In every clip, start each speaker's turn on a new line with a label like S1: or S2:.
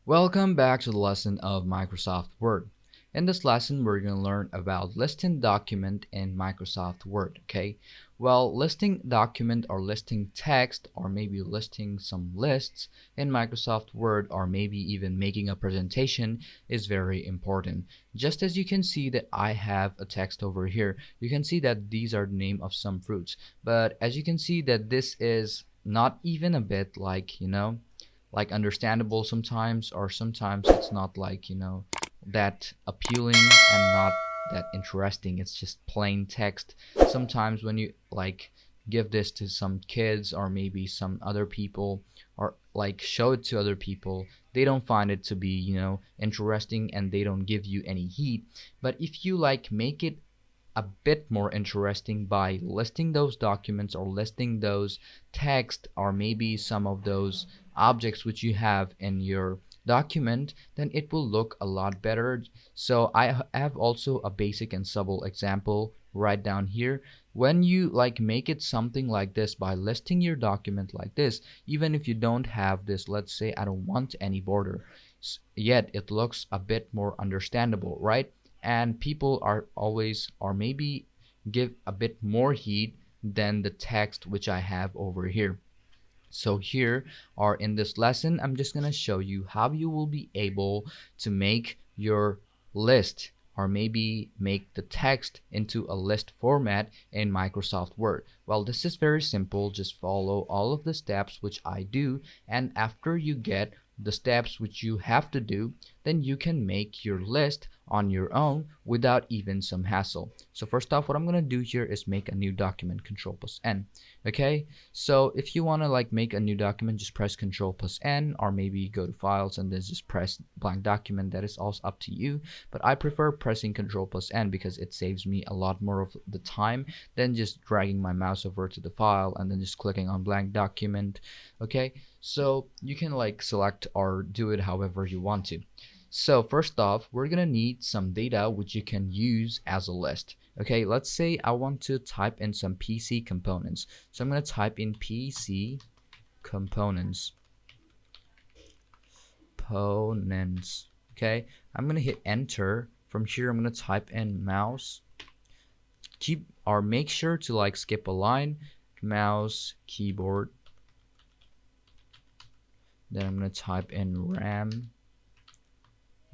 S1: Welcome back to the lesson of Microsoft Word. In this lesson, we're going to learn about listing document in Microsoft Word, okay? Well, listing document or listing text or maybe listing some lists in Microsoft Word or maybe even making a presentation is very important. Just as you can see that I have a text over here, you can see that these are the name of some fruits. But as you can see that this is not even a bit like understandable sometimes, or sometimes it's not like that appealing and not that interesting. It's just plain text. Sometimes when you like give this to some kids or maybe some other people or like show it to other people, they don't find it to be interesting and they don't give you any heat. But if you like make it a bit more interesting by listing those documents or listing those text or maybe some of those objects which you have in your document, then it will look a lot better. So I have also a basic and subtle example right down here. When you like make it something like this by listing your document like this, even if you don't have this, let's say I don't want any border, yet it looks a bit more understandable, right? And people are always or maybe give a bit more heat than the text which I have over here. So here or in this lesson, I'm just going to show you how you will be able to make your list or maybe make the text into a list format in Microsoft Word. Well, this is very simple. Just follow all of the steps which I do, and after you get the steps which you have to do, then you can make your list on your own without even some hassle. So first off, what I'm going to do here is make a new document, Control plus N. Okay, so if you want to like make a new document, just press Control plus N, or maybe go to files and then just press blank document. That is also up to you, but I prefer pressing Control plus N because it saves me a lot more of the time than just dragging my mouse over to the file and then just clicking on blank document. Okay, so you can like select or do it however you want to. So first off, we're gonna need some data which you can use as a list. Okay, let's say I want to type in some PC components. So I'm gonna type in PC components. Components. Okay, I'm gonna hit enter. From here, I'm gonna type in mouse. Keep or make sure to like skip a line. Mouse, keyboard. Then I'm gonna type in RAM.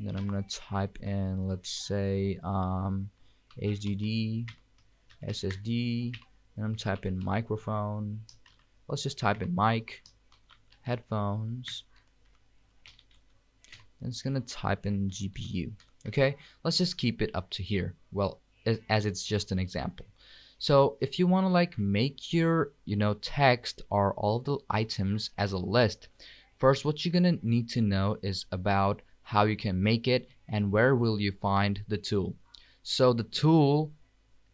S1: Then I'm gonna type in, let's say, HDD, SSD. Then I'm typing microphone. Let's just type in mic, headphones. And it's gonna type in GPU. Okay, let's just keep it up to here. Well, as it's just an example. So if you want to like make your text or all the items as a list, first what you're gonna need to know is about how you can make it and where will you find the tool. So the tool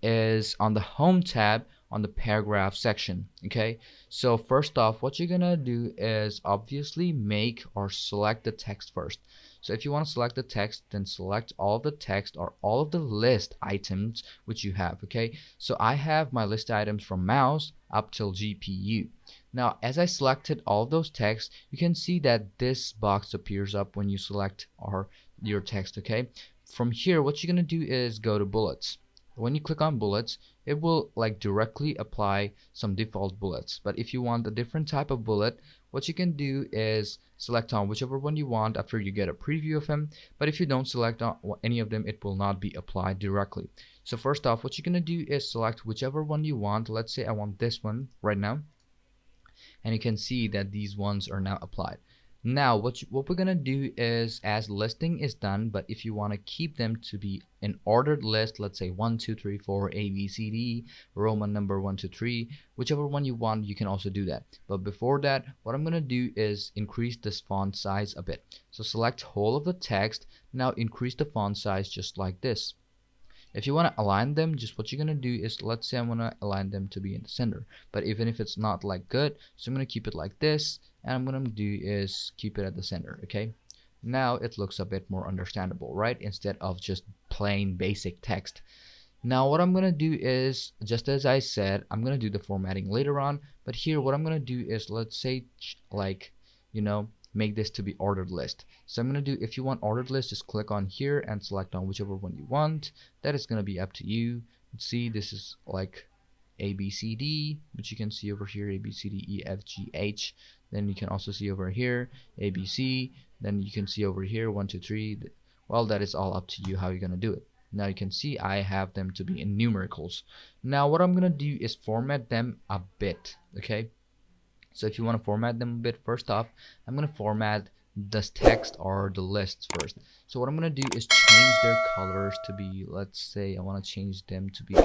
S1: is on the home tab on the paragraph section. Okay, so first off, what you're gonna do is obviously make or select the text first. So if you want to select the text, then select all of the text or all of the list items which you have. Okay, so I have my list items from mouse up till GPU. Now as I selected all of those texts, you can see that this box appears up when you select or your text. Okay, from here what you're gonna do is go to bullets. When you click on bullets, it will like directly apply some default bullets. But if you want a different type of bullet, what you can do is select on whichever one you want after you get a preview of them. But if you don't select on any of them, it will not be applied directly. So first off, what you're gonna do is select whichever one you want. Let's say I want this one right now, and you can see that these ones are now applied. Now what we're gonna do is, as listing is done, but if you want to keep them to be an ordered list, let's say 1 2 3 4 A B C D, Roman number 1 2 3, whichever one you want, you can also do that. But before that, what I'm gonna do is increase this font size a bit. So select whole of the text. Now increase the font size just like this. If you want to align them, just what you're gonna do is, let's say I want to align them to be in the center, but even if it's not like good, so I'm gonna keep it like this, and I'm gonna do is keep it at the center. Okay, now it looks a bit more understandable, right, instead of just plain basic text. Now what I'm gonna do is, just as I said, I'm gonna do the formatting later on, but here what I'm gonna do is, let's say like make this to be ordered list. So I'm going to do, if you want ordered list, just click on here and select on whichever one you want. That is going to be up to you. See, this is like A, B, C, D, which you can see over here, A, B, C, D, E, F, G, H. Then you can also see over here, A, B, C. Then you can see over here, 1, 2, 3. Well, that is all up to you how you're going to do it. Now you can see I have them to be in numericals. Now what I'm going to do is format them a bit, okay? So if you want to format them a bit, first off, I'm going to format this text or the lists first. So what I'm going to do is change their colors to be, let's say I want to change them to be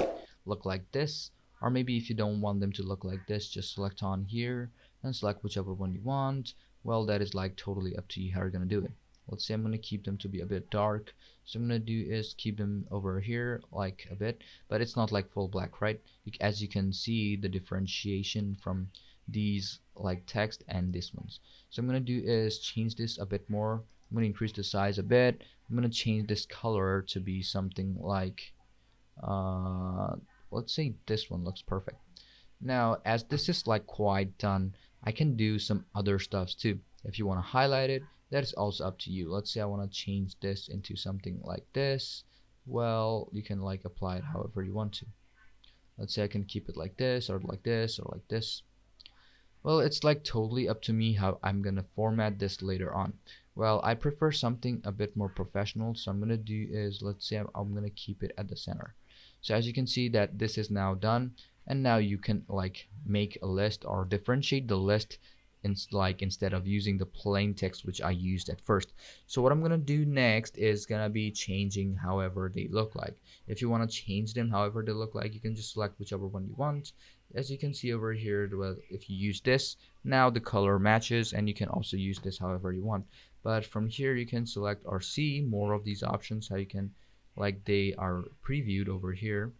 S1: look like this, or maybe if you don't want them to look like this, just select on here and select whichever one you want. Well, that is like totally up to you how you're going to do it. Let's say I'm going to keep them to be a bit dark. So I'm going to do is keep them over here like a bit, but it's not like full black, right? As you can see the differentiation from these like text and this ones. So I'm going to do is change this a bit more. I'm going to increase the size a bit. I'm going to change this color to be something like let's say this one looks perfect. Now as this is like quite done, I can do some other stuffs too. If you want to highlight it, that is also up to you. Let's say I want to change this into something like this. Well, you can like apply it however you want to. Let's say I can keep it like this or like this or like this. Well, it's like totally up to me how I'm gonna format this later on. Well, I prefer something a bit more professional, so I'm gonna do is, let's say I'm gonna keep it at the center. So as you can see that this is now done, and now you can like make a list or differentiate the list instead of using the plain text which I used at first. So what I'm gonna do next is gonna be changing however they look like. If you want to change them however they look like, you can just select whichever one you want. As you can see over here, well, if you use this, now the color matches, and you can also use this however you want. But from here you can select or see more of these options, how you can, like, they are previewed over here.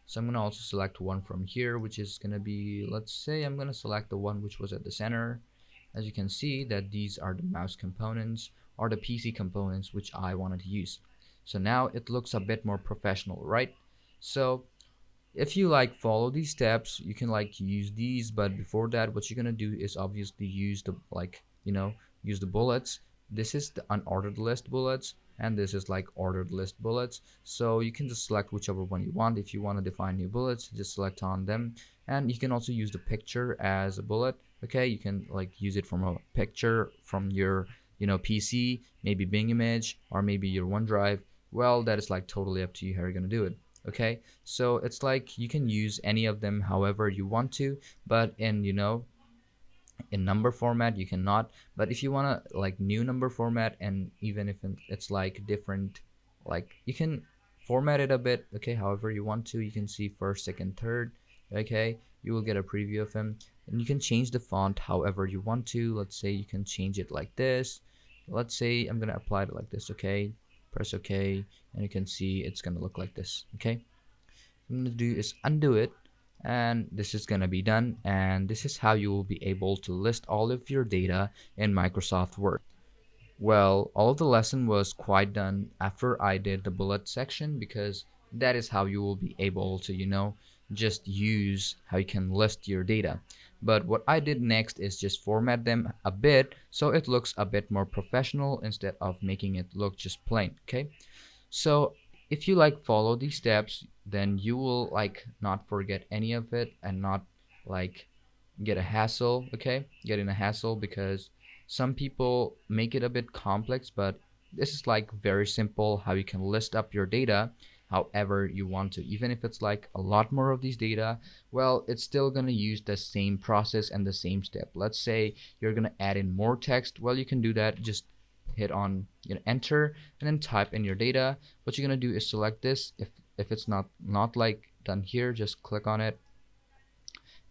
S1: So I'm gonna also select one from here, which is gonna be, let's say I'm gonna select the one which was at the center. As you can see that these are the mouse components or the PC components which I wanted to use. So now it looks a bit more professional, right? So if you like follow these steps, you can like use these, but before that what you're gonna do is obviously use the, like, use the bullets. This is the unordered list bullets, and this is like ordered list bullets. So you can just select whichever one you want. If you want to define new bullets, just select on them. And you can also use the picture as a bullet. Okay, you can like use it from a picture from your PC, maybe Bing image, or maybe your OneDrive. Well, that is like totally up to you how you're gonna do it. Okay, so it's like you can use any of them however you want to, but in number format you cannot. But if you want to like new number format, and even if it's like different, like you can format it a bit, okay, however you want to. You can see first, second, third. Okay, you will get a preview of him, and you can change the font however you want to. Let's say you can change it like this. Let's say I'm gonna apply it like this. Okay, press OK, and you can see it's gonna look like this. Okay, what I'm gonna do is undo it, and this is gonna be done, and this is how you will be able to list all of your data in Microsoft Word. Well, all of the lesson was quite done after I did the bullet section, because that is how you will be able to just use how you can list your data. But what I did next is just format them a bit so it looks a bit more professional instead of making it look just plain. Okay, so if you like follow these steps, then you will like not forget any of it and not like get a hassle. Okay, get in a hassle, because some people make it a bit complex, but this is like very simple how you can list up your data however you want to. Even if it's like a lot more of these data, well, it's still gonna use the same process and the same step. Let's say you're gonna add in more text. Well, you can do that. Just hit on enter and then type in your data. What you're gonna do is select this. If it's not like done here, just click on it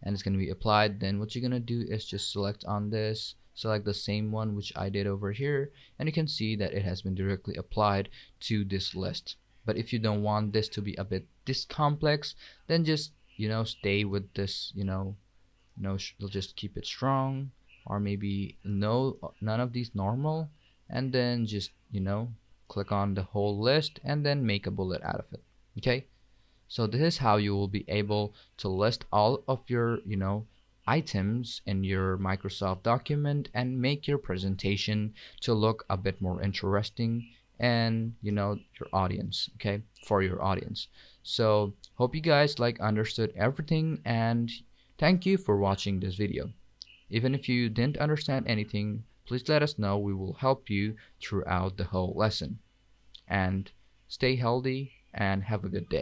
S1: and it's going to be applied. Then what you're going to do is just select on this, select the same one which I did over here, and you can see that it has been directly applied to this list. But if you don't want this to be a bit this complex, then just stay with this, you'll just keep it strong, or maybe none of these normal, and then just click on the whole list and then make a bullet out of it. Okay, so this is how you will be able to list all of your items in your Microsoft document and make your presentation to look a bit more interesting and your audience, okay, for your audience. So hope you guys like understood everything, and thank you for watching this video. Even if you didn't understand anything, please let us know. We will help you throughout the whole lesson. And stay healthy and have a good day.